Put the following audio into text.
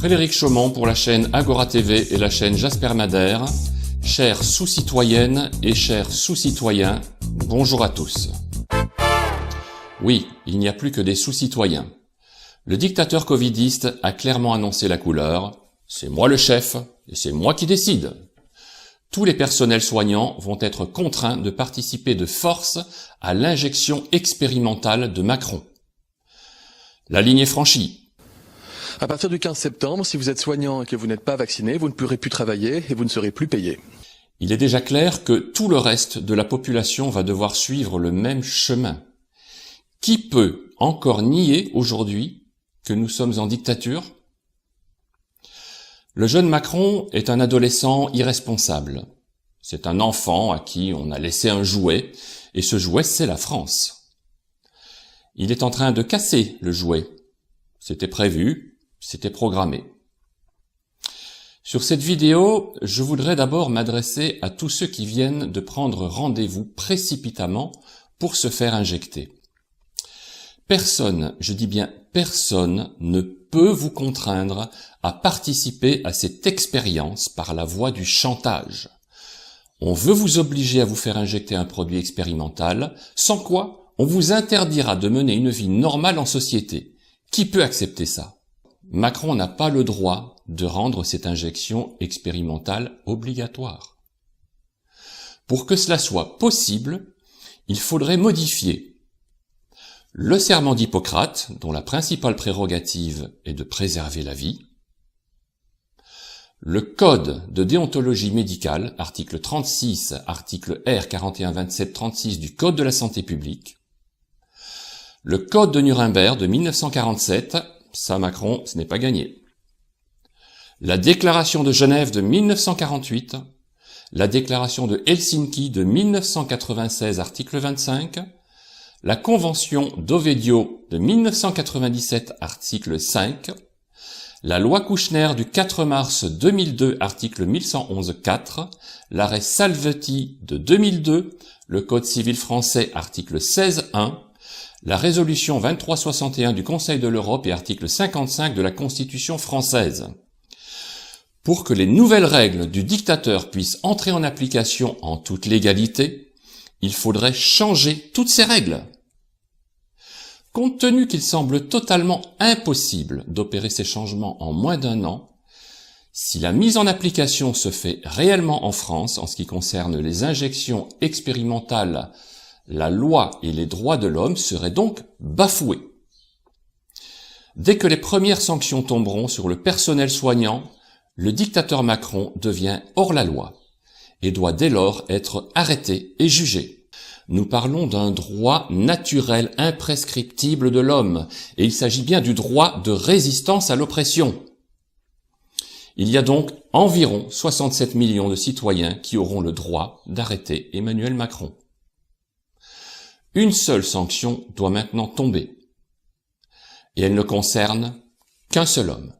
Frédéric Chaumont pour la chaîne Agora TV et la chaîne Jasper Madère. Chères sous-citoyennes et chers sous-citoyens, bonjour à tous. Oui, il n'y a plus que des sous-citoyens. Le dictateur covidiste a clairement annoncé la couleur. C'est moi le chef et c'est moi qui décide. Tous les personnels soignants vont être contraints de participer de force à l'injection expérimentale de Macron. La ligne est franchie. À partir du 15 septembre, si vous êtes soignant et que vous n'êtes pas vacciné, vous ne pourrez plus travailler et vous ne serez plus payé. Il est déjà clair que tout le reste de la population va devoir suivre le même chemin. Qui peut encore nier aujourd'hui que nous sommes en dictature ? Le jeune Macron est un adolescent irresponsable. C'est un enfant à qui on a laissé un jouet, et ce jouet, c'est la France. Il est en train de casser le jouet. C'était prévu. C'était programmé. Sur cette vidéo, je voudrais d'abord m'adresser à tous ceux qui viennent de prendre rendez-vous précipitamment pour se faire injecter. Personne, je dis bien personne, ne peut vous contraindre à participer à cette expérience par la voie du chantage. On veut vous obliger à vous faire injecter un produit expérimental, sans quoi on vous interdira de mener une vie normale en société. Qui peut accepter ça ? Macron n'a pas le droit de rendre cette injection expérimentale obligatoire. Pour que cela soit possible, il faudrait modifier le serment d'Hippocrate, dont la principale prérogative est de préserver la vie, le code de déontologie médicale, article 36, article R 4127-36 du Code de la santé publique, le code de Nuremberg de 1947, ça, Macron, ce n'est pas gagné. La déclaration de Genève de 1948, la déclaration de Helsinki de 1996, article 25, la convention d'Ovidio de 1997, article 5, la loi Kouchner du 4 mars 2002, article 1111-4, l'arrêt Salvetti de 2002, le Code civil français, article 16.1, la résolution 2361 du Conseil de l'Europe et article 55 de la Constitution française. Pour que les nouvelles règles du dictateur puissent entrer en application en toute légalité, il faudrait changer toutes ces règles. Compte tenu qu'il semble totalement impossible d'opérer ces changements en moins d'un an, si la mise en application se fait réellement en France en ce qui concerne les injections expérimentales, la loi et les droits de l'homme seraient donc bafoués. Dès que les premières sanctions tomberont sur le personnel soignant, le dictateur Macron devient hors la loi et doit dès lors être arrêté et jugé. Nous parlons d'un droit naturel imprescriptible de l'homme et il s'agit bien du droit de résistance à l'oppression. Il y a donc environ 67 millions de citoyens qui auront le droit d'arrêter Emmanuel Macron. Une seule sanction doit maintenant tomber, et elle ne concerne qu'un seul homme.